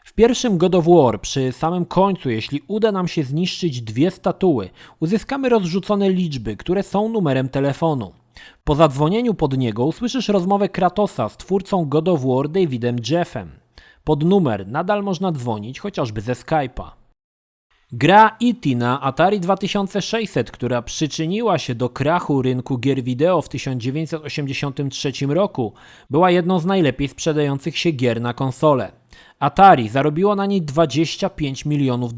W pierwszym God of War, przy samym końcu, jeśli uda nam się zniszczyć 2 statuły, uzyskamy rozrzucone liczby, które są numerem telefonu. Po zadzwonieniu pod niego usłyszysz rozmowę Kratosa z twórcą God of War Davidem Jeffem. Pod numer nadal można dzwonić, chociażby ze Skype'a. Gra E.T. na Atari 2600, która przyczyniła się do krachu rynku gier wideo w 1983 roku, była jedną z najlepiej sprzedających się gier na konsolę. Atari zarobiło na niej $25 milionów,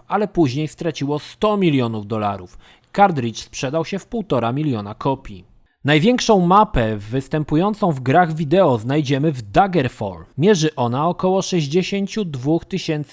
ale później straciło $100 milionów. Kartridż sprzedał się w 1,5 miliona kopii. Największą mapę występującą w grach wideo znajdziemy w Daggerfall. Mierzy ona około 62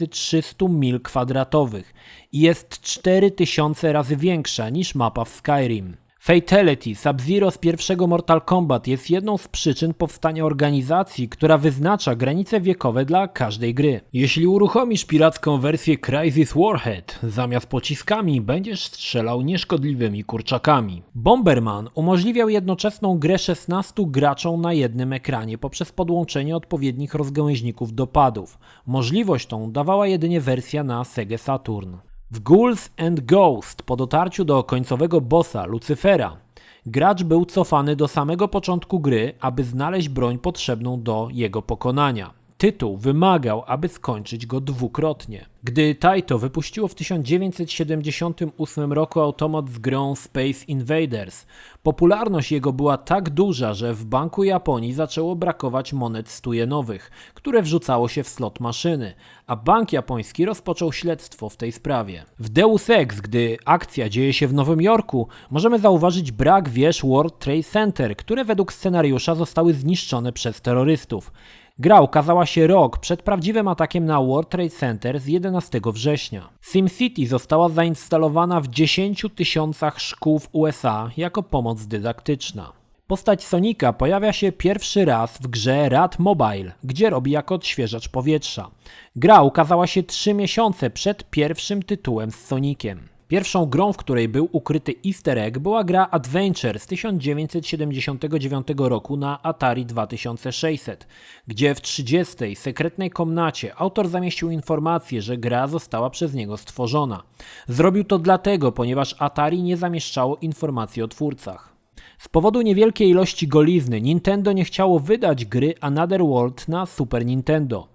300 mil kwadratowych i jest 4000 razy większa niż mapa w Skyrim. Fatality, Sub-Zero z pierwszego Mortal Kombat jest jedną z przyczyn powstania organizacji, która wyznacza granice wiekowe dla każdej gry. Jeśli uruchomisz piracką wersję Crysis Warhead, zamiast pociskami będziesz strzelał nieszkodliwymi kurczakami. Bomberman umożliwiał jednoczesną grę 16 graczom na jednym ekranie poprzez podłączenie odpowiednich rozgałęźników do padów. Możliwość tą dawała jedynie wersja na Sega Saturn. W Ghouls and Ghosts po dotarciu do końcowego bossa Lucyfera, gracz był cofany do samego początku gry, aby znaleźć broń potrzebną do jego pokonania. Tytuł wymagał, aby skończyć go dwukrotnie. Gdy Taito wypuściło w 1978 roku automat z grą Space Invaders, popularność jego była tak duża, że w Banku Japonii zaczęło brakować monet 100 jenowych, które wrzucało się w slot maszyny, a bank japoński rozpoczął śledztwo w tej sprawie. W Deus Ex, gdy akcja dzieje się w Nowym Jorku, możemy zauważyć brak wież World Trade Center, które według scenariusza zostały zniszczone przez terrorystów. Gra ukazała się rok przed prawdziwym atakiem na World Trade Center z 11 września. SimCity została zainstalowana w 10 000 szkół w USA jako pomoc dydaktyczna. Postać Sonika pojawia się pierwszy raz w grze Rad Mobile, gdzie robi jako odświeżacz powietrza. Gra ukazała się 3 miesiące przed pierwszym tytułem z Sonikiem. Pierwszą grą, w której był ukryty easter egg, była gra Adventure z 1979 roku na Atari 2600, gdzie w 30. sekretnej komnacie autor zamieścił informację, że gra została przez niego stworzona. Zrobił to dlatego, ponieważ Atari nie zamieszczało informacji o twórcach. Z powodu niewielkiej ilości golizny Nintendo nie chciało wydać gry Another World na Super Nintendo.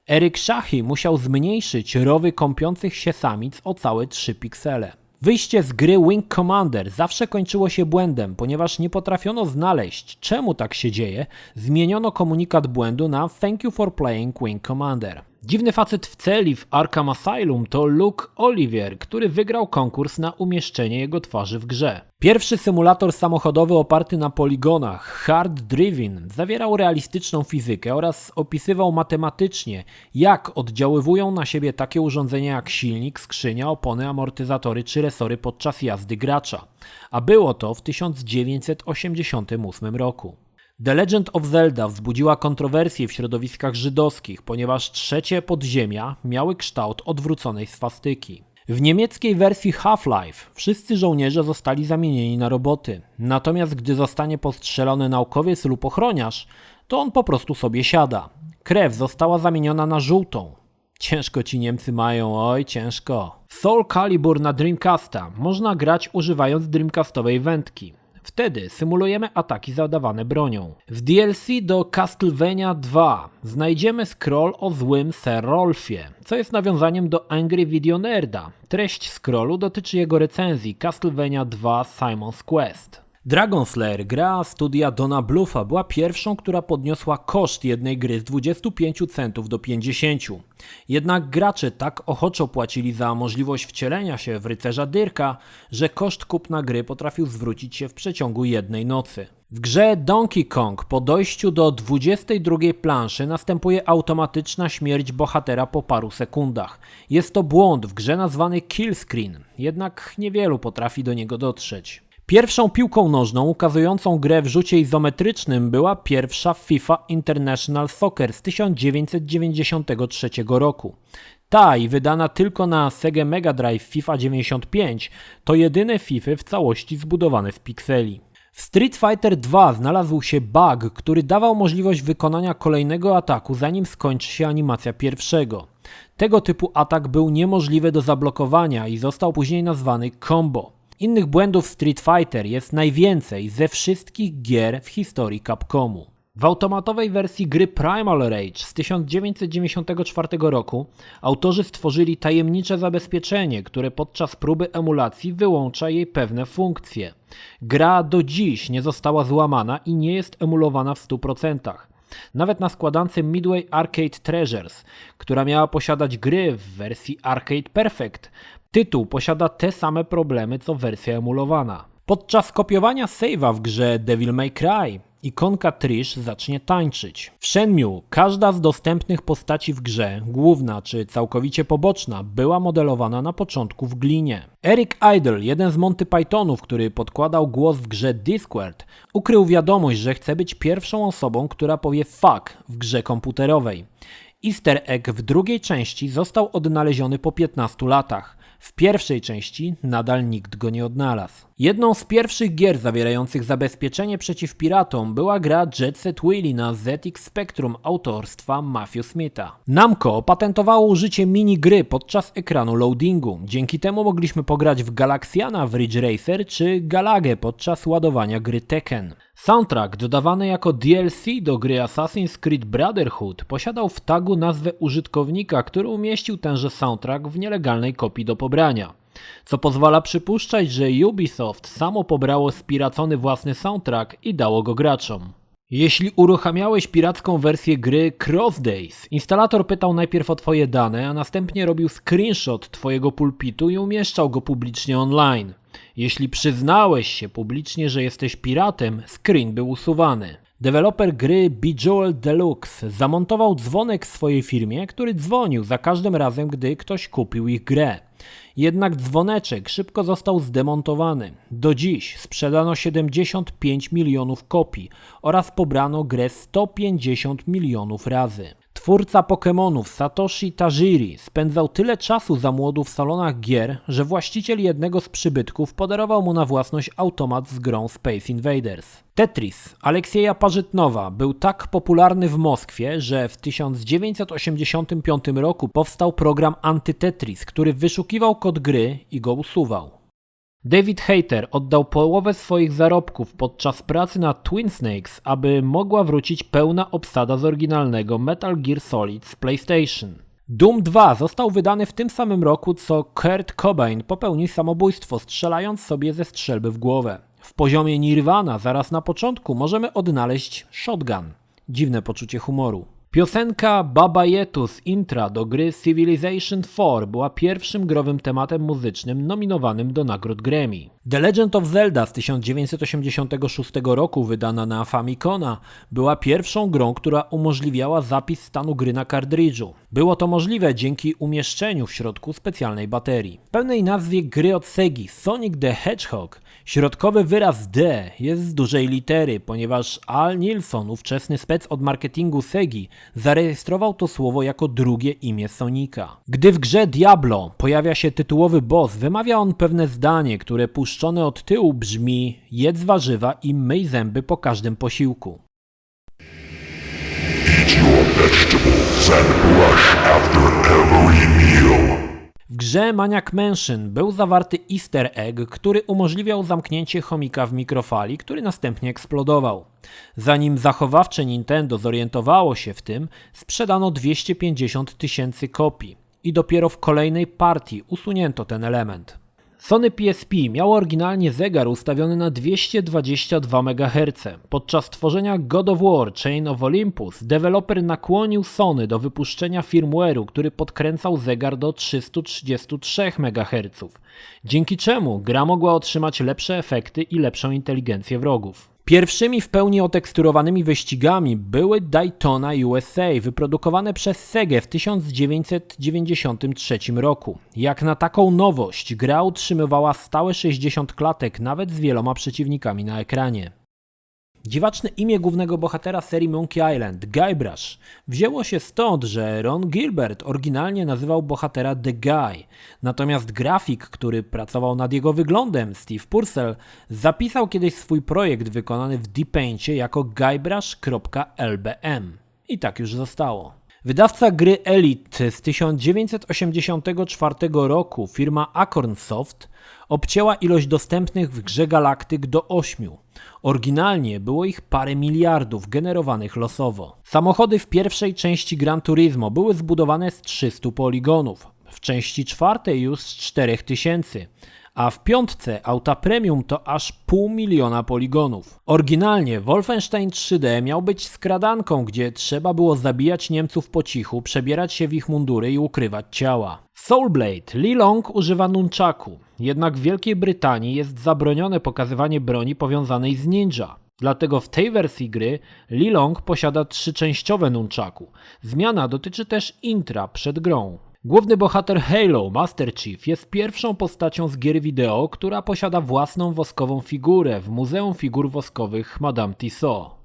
Eric Chahi musiał zmniejszyć rowy kąpiących się samic o całe 3 piksele. Wyjście z gry Wing Commander zawsze kończyło się błędem, ponieważ nie potrafiono znaleźć, czemu tak się dzieje, zmieniono komunikat błędu na Thank you for playing Wing Commander. Dziwny facet w celi w Arkham Asylum to Luke Oliver, który wygrał konkurs na umieszczenie jego twarzy w grze. Pierwszy symulator samochodowy oparty na poligonach, Hard Driven, zawierał realistyczną fizykę oraz opisywał matematycznie, jak oddziaływują na siebie takie urządzenia jak silnik, skrzynia, opony, amortyzatory czy resory podczas jazdy gracza. A było to w 1988 roku. The Legend of Zelda wzbudziła kontrowersje w środowiskach żydowskich, ponieważ trzecie podziemia miały kształt odwróconej swastyki. W niemieckiej wersji Half-Life wszyscy żołnierze zostali zamienieni na roboty, natomiast gdy zostanie postrzelony naukowiec lub ochroniarz, to on po prostu sobie siada. Krew została zamieniona na żółtą. Ciężko ci Niemcy mają, oj ciężko. Soul Calibur na Dreamcasta można grać używając dreamcastowej wędki. Wtedy symulujemy ataki zadawane bronią. W DLC do Castlevania 2 znajdziemy scroll o złym Sir Rolfie, co jest nawiązaniem do Angry Video Nerda. Treść scrollu dotyczy jego recenzji Castlevania 2 Simon's Quest. Dragon Slayer, gra studia Dona Bluffa, była pierwszą, która podniosła koszt jednej gry z 25 centów do 50. Jednak gracze tak ochoczo płacili za możliwość wcielenia się w rycerza Dyrka, że koszt kupna gry potrafił zwrócić się w przeciągu jednej nocy. W grze Donkey Kong po dojściu do 22 planszy następuje automatyczna śmierć bohatera po paru sekundach. Jest to błąd w grze nazwany kill screen, jednak niewielu potrafi do niego dotrzeć. Pierwszą piłką nożną ukazującą grę w rzucie izometrycznym była pierwsza FIFA International Soccer z 1993 roku. Ta i wydana tylko na Sega Mega Drive FIFA 95 to jedyne FIFA w całości zbudowane z pikseli. W Street Fighter 2 znalazł się bug, który dawał możliwość wykonania kolejnego ataku zanim skończy się animacja pierwszego. Tego typu atak był niemożliwy do zablokowania i został później nazwany combo. Innych błędów w Street Fighter jest najwięcej ze wszystkich gier w historii Capcomu. W automatowej wersji gry Primal Rage z 1994 roku autorzy stworzyli tajemnicze zabezpieczenie, które podczas próby emulacji wyłącza jej pewne funkcje. Gra do dziś nie została złamana i nie jest emulowana w 100%. Nawet na składance Midway Arcade Treasures, która miała posiadać gry w wersji Arcade Perfect, tytuł posiada te same problemy co wersja emulowana. Podczas kopiowania save'a w grze Devil May Cry ikonka Trish zacznie tańczyć. W Shenmue każda z dostępnych postaci w grze, główna czy całkowicie poboczna, była modelowana na początku w glinie. Eric Idle, jeden z Monty Pythonów, który podkładał głos w grze Discworld, ukrył wiadomość, że chce być pierwszą osobą, która powie fuck w grze komputerowej. Easter egg w drugiej części został odnaleziony po 15 latach. W pierwszej części nadal nikt go nie odnalazł. Jedną z pierwszych gier zawierających zabezpieczenie przeciw piratom była gra Jet Set Willy na ZX Spectrum autorstwa Matthew Smitha. Namco opatentowało użycie minigry podczas ekranu loadingu. Dzięki temu mogliśmy pograć w Galaxiana w Ridge Racer czy Galagę podczas ładowania gry Tekken. Soundtrack dodawany jako DLC do gry Assassin's Creed Brotherhood posiadał w tagu nazwę użytkownika, który umieścił tenże soundtrack w nielegalnej kopii do pobrania. Co pozwala przypuszczać, że Ubisoft samo pobrało spiracony własny soundtrack i dało go graczom. Jeśli uruchamiałeś piracką wersję gry Cross Days, instalator pytał najpierw o twoje dane, a następnie robił screenshot twojego pulpitu i umieszczał go publicznie online. Jeśli przyznałeś się publicznie, że jesteś piratem, screen był usuwany. Deweloper gry Bejeweled Deluxe zamontował dzwonek w swojej firmie, który dzwonił za każdym razem, gdy ktoś kupił ich grę. Jednak dzwoneczek szybko został zdemontowany. Do dziś sprzedano 75 milionów kopii oraz pobrano grę 150 milionów razy. Twórca Pokemonów Satoshi Tajiri spędzał tyle czasu za młodu w salonach gier, że właściciel jednego z przybytków podarował mu na własność automat z grą Space Invaders. Tetris Aleksieja Parzytnowa był tak popularny w Moskwie, że w 1985 roku powstał program Anty-Tetris, który wyszukiwał kod gry i go usuwał. David Hayter oddał połowę swoich zarobków podczas pracy nad Twin Snakes, aby mogła wrócić pełna obsada z oryginalnego Metal Gear Solid z PlayStation. Doom 2 został wydany w tym samym roku, co Kurt Cobain popełnił samobójstwo, strzelając sobie ze strzelby w głowę. W poziomie Nirvana zaraz na początku możemy odnaleźć Shotgun. Dziwne poczucie humoru. Piosenka Baba Yetu z intra do gry Civilization IV była pierwszym growym tematem muzycznym nominowanym do nagród Grammy. The Legend of Zelda z 1986 roku, wydana na Famicoma, była pierwszą grą, która umożliwiała zapis stanu gry na kartridżu. Było to możliwe dzięki umieszczeniu w środku specjalnej baterii. W pełnej nazwie gry od Segi Sonic the Hedgehog środkowy wyraz D jest z dużej litery, ponieważ Al Nilsson, ówczesny spec od marketingu Segi, zarejestrował to słowo jako drugie imię Sonika. Gdy w grze Diablo pojawia się tytułowy boss, wymawia on pewne zdanie, które puszczone od tyłu brzmi: jedz warzywa i myj zęby po każdym posiłku. Eat your vegetables and brush after every meal. W grze Maniac Mansion był zawarty easter egg, który umożliwiał zamknięcie chomika w mikrofali, który następnie eksplodował. Zanim zachowawcze Nintendo zorientowało się w tym, sprzedano 250 000 kopii i dopiero w kolejnej partii usunięto ten element. Sony PSP miało oryginalnie zegar ustawiony na 222 MHz. Podczas tworzenia God of War Chain of Olympus deweloper nakłonił Sony do wypuszczenia firmware'u, który podkręcał zegar do 333 MHz, dzięki czemu gra mogła otrzymać lepsze efekty i lepszą inteligencję wrogów. Pierwszymi w pełni oteksturowanymi wyścigami były Daytona USA, wyprodukowane przez Segę w 1993 roku. Jak na taką nowość, gra utrzymywała stałe 60 klatek nawet z wieloma przeciwnikami na ekranie. Dziwaczne imię głównego bohatera serii Monkey Island, Guybrush, wzięło się stąd, że Ron Gilbert oryginalnie nazywał bohatera The Guy, natomiast grafik, który pracował nad jego wyglądem, Steve Purcell, zapisał kiedyś swój projekt wykonany w Deep Paincie jako Guybrush.lbm. I tak już zostało. Wydawca gry Elite z 1984 roku, firma Acorn Soft, obcięła ilość dostępnych w grze galaktyk do 8. Oryginalnie było ich parę miliardów generowanych losowo. Samochody w pierwszej części Gran Turismo były zbudowane z 300 poligonów, w części czwartej już z 4000, a w piątce auta premium to aż 500 000 poligonów. Oryginalnie Wolfenstein 3D miał być skradanką, gdzie trzeba było zabijać Niemców po cichu, przebierać się w ich mundury i ukrywać ciała. W Soulblade Li Long używa nunchaku, jednak w Wielkiej Brytanii jest zabronione pokazywanie broni powiązanej z ninja. Dlatego w tej wersji gry Li Long posiada 3-częściowe nunchaku. Zmiana dotyczy też intra przed grą. Główny bohater Halo, Master Chief, jest pierwszą postacią z gier wideo, która posiada własną woskową figurę w Muzeum Figur Woskowych Madame Tussauds.